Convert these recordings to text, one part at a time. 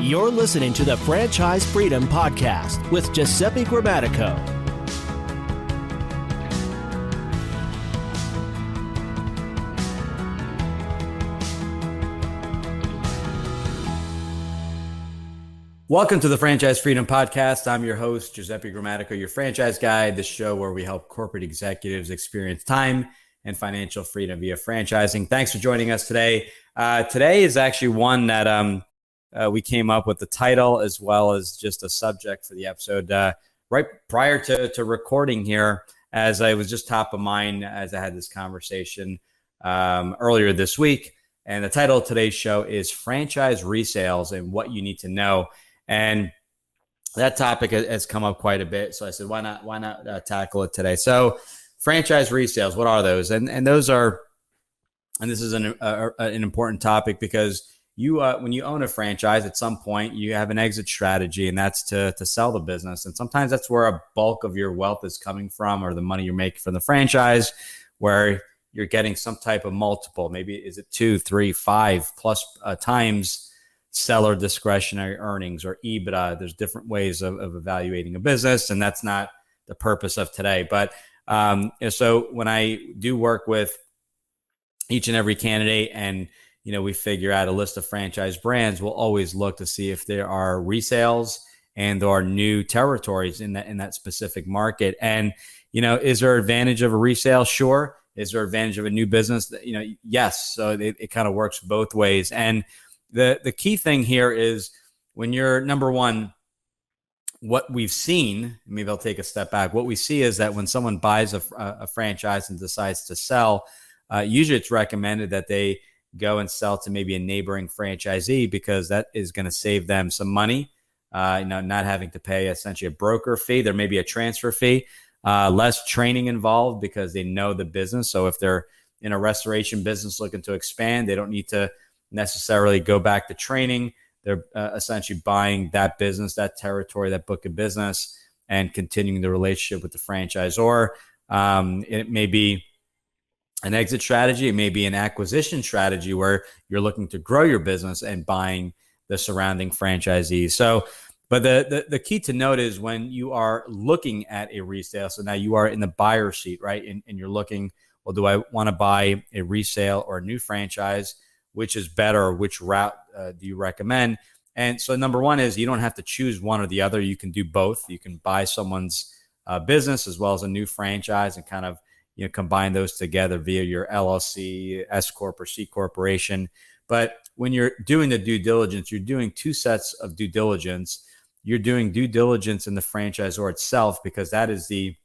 You're listening to the Franchise Freedom Podcast with Giuseppe Grammatico. Welcome to the Franchise Freedom Podcast. I'm your host, Giuseppe Grammatico, your franchise guide, the show where we help corporate executives experience time and financial freedom via franchising. Thanks for joining us today. Today is actually one that we came up with the title as well as just a subject for the episode right prior to recording here, as I was just top of mind as I had this conversation earlier this week. And the title of today's show is Franchise Resales and What You Need to Know. And that topic has come up quite a bit. So I said, why not tackle it today? So franchise resales, what are those? And those are, and this is an important topic because you, when you own a franchise, at some point you have an exit strategy, and that's to sell the business. And sometimes that's where a bulk of your wealth is coming from, or the money you're making from the franchise, where you're getting some type of multiple. Maybe is it 2, 3, 5 plus times seller discretionary earnings or EBITDA. There's different ways of evaluating a business, and that's not the purpose of today. But so when I do work with each and every candidate, and we figure out a list of franchise brands, we'll always look to see if there are resales and or new territories in that specific market. And is there advantage of a resale? Sure. Is there advantage of a new business? Yes. So it kind of works both ways. And the key thing here is when you're number one, what we've seen, maybe I'll take a step back. What we see is that when someone buys a franchise and decides to sell, usually it's recommended that they go and sell to maybe a neighboring franchisee, because that is going to save them some money, not having to pay essentially a broker fee. There may be a transfer fee, less training involved because they know the business. So if they're in a restoration business looking to expand, they don't need to necessarily go back to training. They're essentially buying that business, that territory, that book of business, and continuing the relationship with the franchisor. It may be an exit strategy. It may be an acquisition strategy where you're looking to grow your business and buying the surrounding franchisees. So, but the key to note is when you are looking at a resale, so now you are in the buyer seat, right? And you're looking, well, do I want to buy a resale or a new franchise? Which is better, or which route do you recommend? And so number one is you don't have to choose one or the other. You can do both. You can buy someone's business as well as a new franchise and kind of combine those together via your LLC, S Corp, or C Corporation. But when you're doing the due diligence, you're doing two sets of due diligence. You're doing due diligence in the franchisor itself, because that is the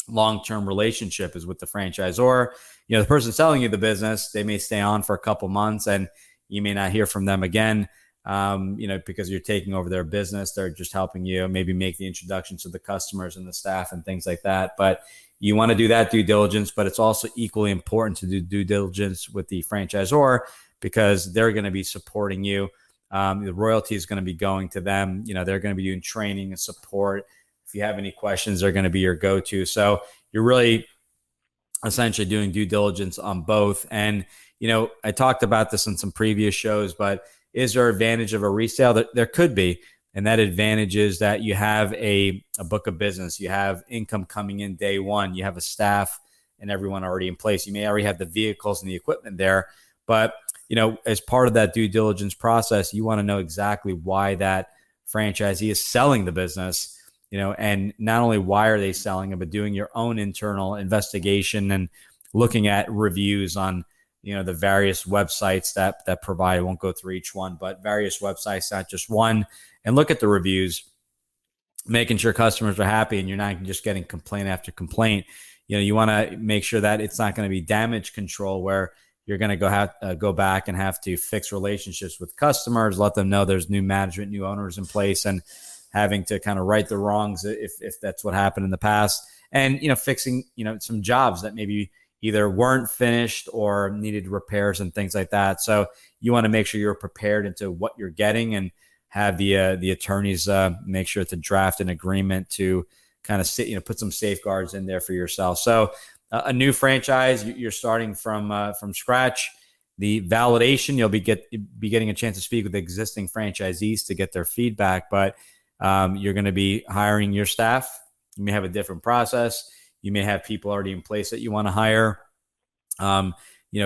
long-term relationship is with the franchisor. The person selling you the business, they may stay on for a couple months and you may not hear from them again, because you're taking over their business. They're just helping you maybe make the introductions to the customers and the staff and things like that. But you want to do that due diligence, but it's also equally important to do due diligence with the franchisor, because they're going to be supporting you. The royalty is going to be going to them. They're going to be doing training and support. If you have any questions, they're going to be your go-to. So you're really essentially doing due diligence on both. And, I talked about this in some previous shows, but is there advantage of a resale? There could be. And that advantage is that you have a book of business. You have income coming in day one. You have a staff and everyone already in place. You may already have the vehicles and the equipment there. But, as part of that due diligence process, you want to know exactly why that franchisee is selling the business. And not only why are they selling it, but doing your own internal investigation and looking at reviews on, the various websites that provide. I won't go through each one, but various websites, not just one, and look at the reviews, making sure customers are happy and you're not just getting complaint after complaint. You want to make sure that it's not going to be damage control where you're going to go back and have to fix relationships with customers, let them know there's new management, new owners in place, and having to kind of right the wrongs if that's what happened in the past, and fixing some jobs that maybe either weren't finished or needed repairs and things like that. So you want to make sure you're prepared into what you're getting, and have the attorneys make sure to draft an agreement to kind of put some safeguards in there for yourself. So a new franchise, you're starting from scratch. The validation, you'll be getting a chance to speak with existing franchisees to get their feedback, but you're going to be hiring your staff. You may have a different process. You may have people already in place that you want to hire.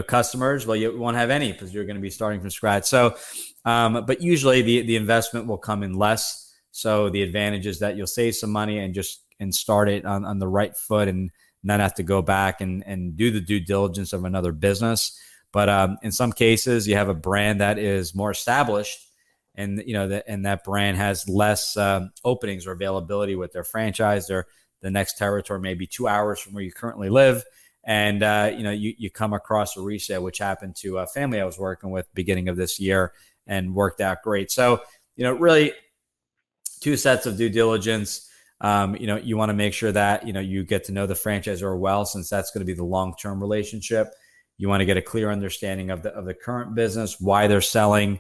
Customers, well, you won't have any because you're going to be starting from scratch. So, but usually the investment will come in less. So the advantage is that you'll save some money and start it on the right foot and not have to go back and do the due diligence of another business. But in some cases, you have a brand that is more established, and that brand has less openings or availability with their franchise. The next territory may be 2 hours from where you currently live, and you come across a resale, which happened to a family I was working with beginning of this year, and worked out great. So really, 2 sets of due diligence. You want to make sure that you get to know the franchisor well, since that's going to be the long-term relationship. You want to get a clear understanding of the current business, why they're selling.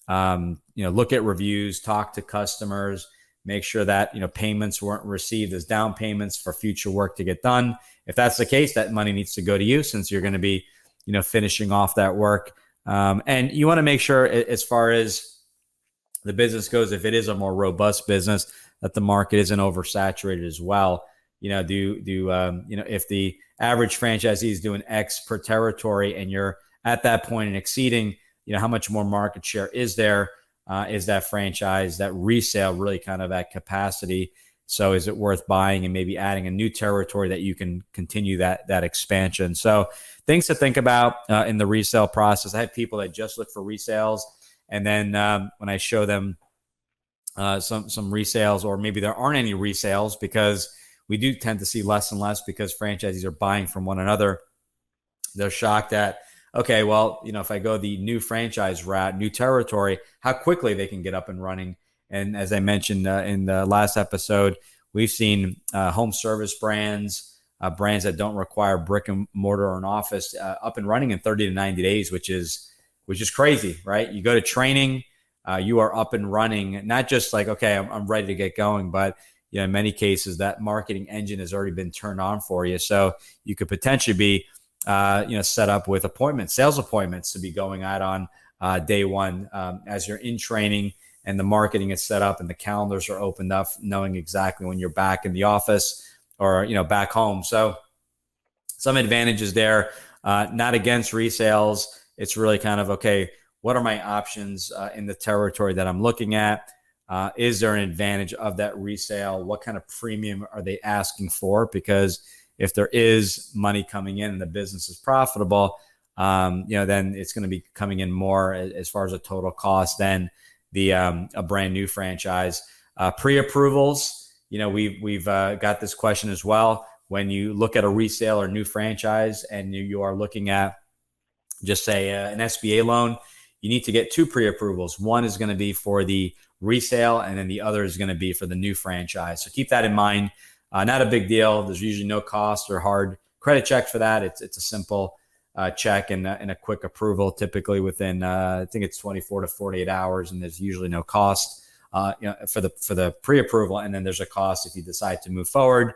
Look at reviews, talk to customers, make sure that payments weren't received as down payments for future work to get done. If that's the case, that money needs to go to you, since you're going to be finishing off that work. And you want to make sure, as far as the business goes, if it is a more robust business, that the market isn't oversaturated as well. If the average franchisee is doing X per territory and you're at that point and exceeding, how much more market share is there? Is that franchise, that resale, really kind of at capacity? So is it worth buying and maybe adding a new territory that you can continue that expansion? So things to think about in the resale process. I have people that just look for resales, and then when I show them some resales, or maybe there aren't any resales, because we do tend to see less and less because franchisees are buying from one another. They're shocked at, okay, well, if I go the new franchise route, new territory, how quickly they can get up and running. And as I mentioned in the last episode, we've seen home service brands, brands that don't require brick and mortar or an office, up and running in 30 to 90 days, which is crazy, right? You go to training, you are up and running, not just like, okay, I'm ready to get going, but in many cases that marketing engine has already been turned on for you. So you could potentially be set up with sales appointments to be going out on day one as you're in training, and the marketing is set up and the calendars are opened up, knowing exactly when you're back in the office or back home. So some advantages there. Not against resales. It's really kind of, okay, what are my options in the territory that I'm looking at? Is there an advantage of that resale? What kind of premium are they asking for? Because if there is money coming in and the business is profitable, then it's going to be coming in more as far as a total cost than a brand new franchise. Pre-approvals, we've got this question as well. When you look at a resale or new franchise and you are looking at, just say an SBA loan, you need to get 2 pre-approvals. One is going to be for the resale, and then the other is going to be for the new franchise. So keep that in mind. Not a big deal. There's usually no cost or hard credit check for that. It's a simple check and a quick approval, typically within I think it's 24 to 48 hours, and there's usually no cost for the pre-approval, and then there's a cost if you decide to move forward.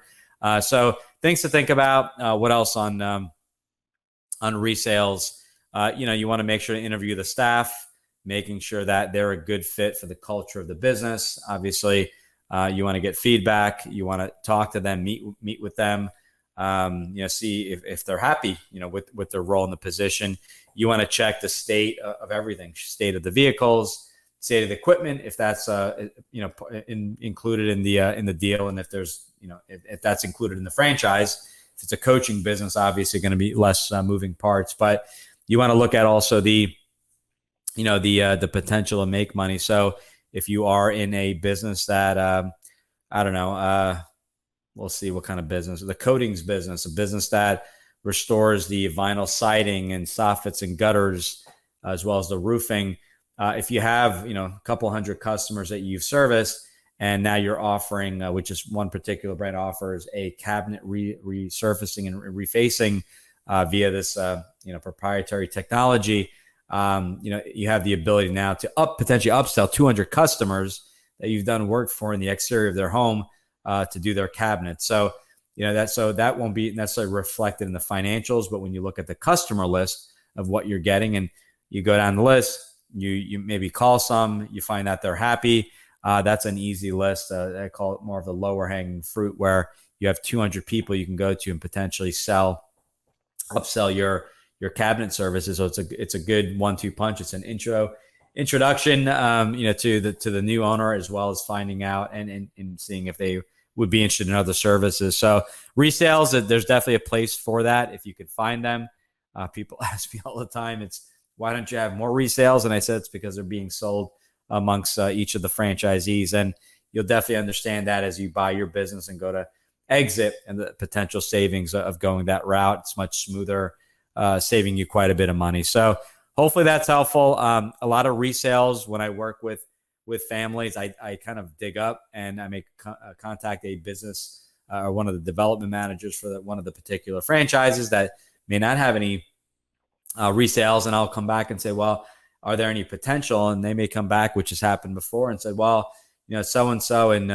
So things to think about. What else on resales? You want to make sure to interview the staff, making sure that they're a good fit for the culture of the business. Obviously, you want to get feedback. You want to talk to them, meet with them, see if they're happy, with their role in the position. You want to check the state of everything, state of the vehicles, state of the equipment, if that's included in the deal, and if there's if that's included in the franchise. If it's a coaching business, obviously going to be less moving parts, but you want to look at also the potential to make money. So if you are in a business that, we'll see what kind of business, the coatings business, a business that restores the vinyl siding and soffits and gutters, as well as the roofing. If you have, a couple hundred customers that you've serviced, and now you're offering, which is one particular brand offers, a cabinet resurfacing and refacing via this, proprietary technology. You have the ability now to potentially upsell 200 customers that you've done work for in the exterior of their home to do their cabinets. So, that won't be necessarily reflected in the financials, but when you look at the customer list of what you're getting. And you go down the list, you maybe call some, you find out they're happy. That's an easy list. I call it more of the lower hanging fruit, where you have 200 people you can go to and potentially upsell your cabinet services. So it's a good 1-2 punch. It's an introduction, to the new owner, as well as finding out and seeing if they would be interested in other services. So resales, there's definitely a place for that if you could find them. People ask me all the time, why don't you have more resales? And I said it's because they're being sold amongst each of the franchisees. And you'll definitely understand that as you buy your business and go to exit, and the potential savings of going that route. It's much smoother, saving you quite a bit of money. So hopefully that's helpful. A lot of resales, when I work with families, I kind of dig up and I contact a business or one of the development managers for one of the particular franchises that may not have any resales. And I'll come back and say, well, are there any potential? And they may come back, which has happened before, and said, well, so-and-so in,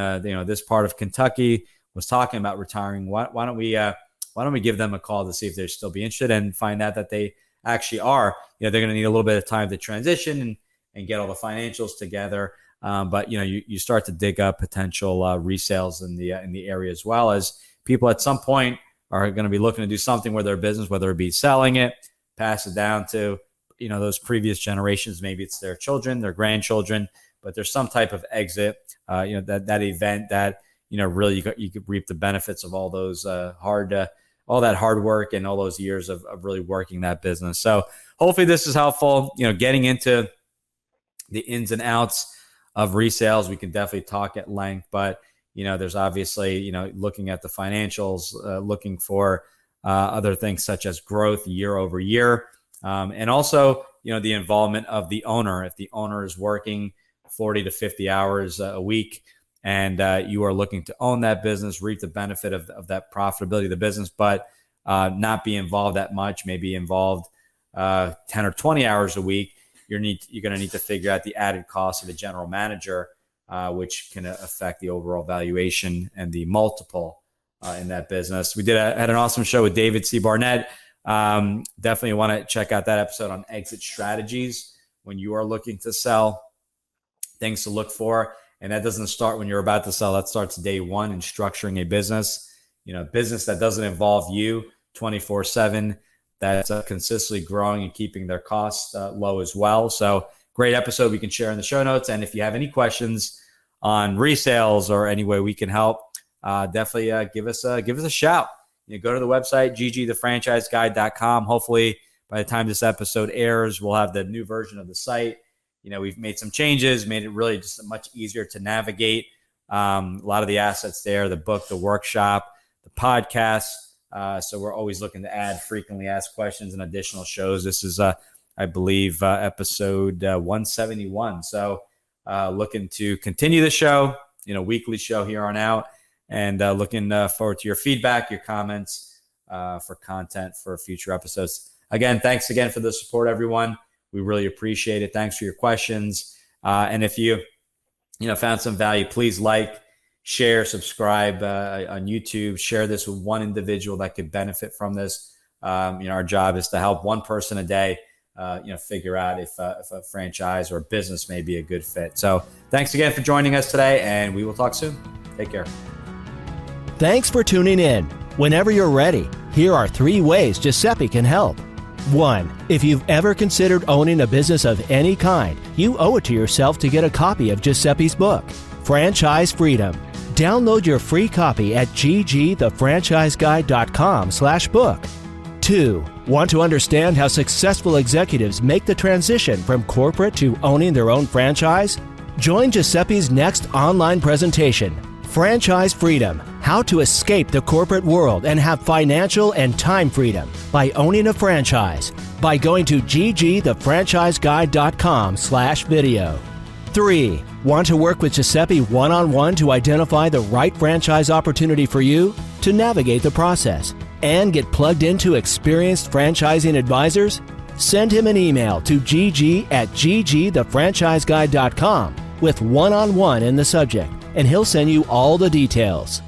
this part of Kentucky was talking about retiring. Why don't we give them a call to see if they'd still be interested, and find out that they actually are. They're going to need a little bit of time to transition and get all the financials together. But you start to dig up potential resales in the area, as well as people at some point are going to be looking to do something with their business, whether it be selling it, pass it down to those previous generations. Maybe it's their children, their grandchildren, but there's some type of exit. That event that really you could reap the benefits of all those all that hard work and all those years of really working that business. So hopefully this is helpful. Getting into the ins and outs of resales, we can definitely talk at length, but there's obviously, looking at the financials, looking for other things such as growth year over year. And also, the involvement of the owner. If the owner is working 40 to 50 hours a week, and you are looking to own that business, reap the benefit of that profitability of the business, but not be involved that much, maybe involved 10 or 20 hours a week, you're going to need to figure out the added cost of the general manager, which can affect the overall valuation and the multiple in that business. We had an awesome show with David C. Barnett. Definitely want to check out that episode on exit strategies when you are looking to sell, things to look for. And that doesn't start when you're about to sell. That starts day one in structuring a business, business that doesn't involve you 24/7, that's consistently growing and keeping their costs low as well. So great episode we can share in the show notes. And if you have any questions on resales or any way we can help, definitely give us a shout. Go to the website, ggthefranchiseguide.com. Hopefully by the time this episode airs, we'll have the new version of the site. We've made some changes, made it really just much easier to navigate. A lot of the assets there, the book, the workshop, the podcast. So we're always looking to add frequently asked questions and additional shows. This is, I believe, episode 171. So looking to continue the show, weekly show here on out, and looking forward to your feedback, your comments for content for future episodes. Again, thanks again for the support, everyone. We really appreciate it. Thanks for your questions. And if you found some value, please like, share, subscribe on YouTube. Share this with one individual that could benefit from this. Our job is to help one person a day, figure out if a franchise or business may be a good fit. So thanks again for joining us today, and we will talk soon. Take care. Thanks for tuning in. Whenever you're ready, here are 3 ways Giuseppe can help. 1. If you've ever considered owning a business of any kind, you owe it to yourself to get a copy of Giuseppe's book, Franchise Freedom. Download your free copy at ggthefranchiseguide.com/book. 2. Want to understand how successful executives make the transition from corporate to owning their own franchise? Join Giuseppe's next online presentation, Franchise Freedom: How to Escape the Corporate World and Have Financial and Time Freedom by Owning a Franchise, by going to ggthefranchiseguide.com/video. 3. Want to work with Giuseppe one-on-one to identify the right franchise opportunity for you, to navigate the process, and get plugged into experienced franchising advisors? Send him an email to gg@ggthefranchiseguide.com with one-on-one in the subject, and he'll send you all the details.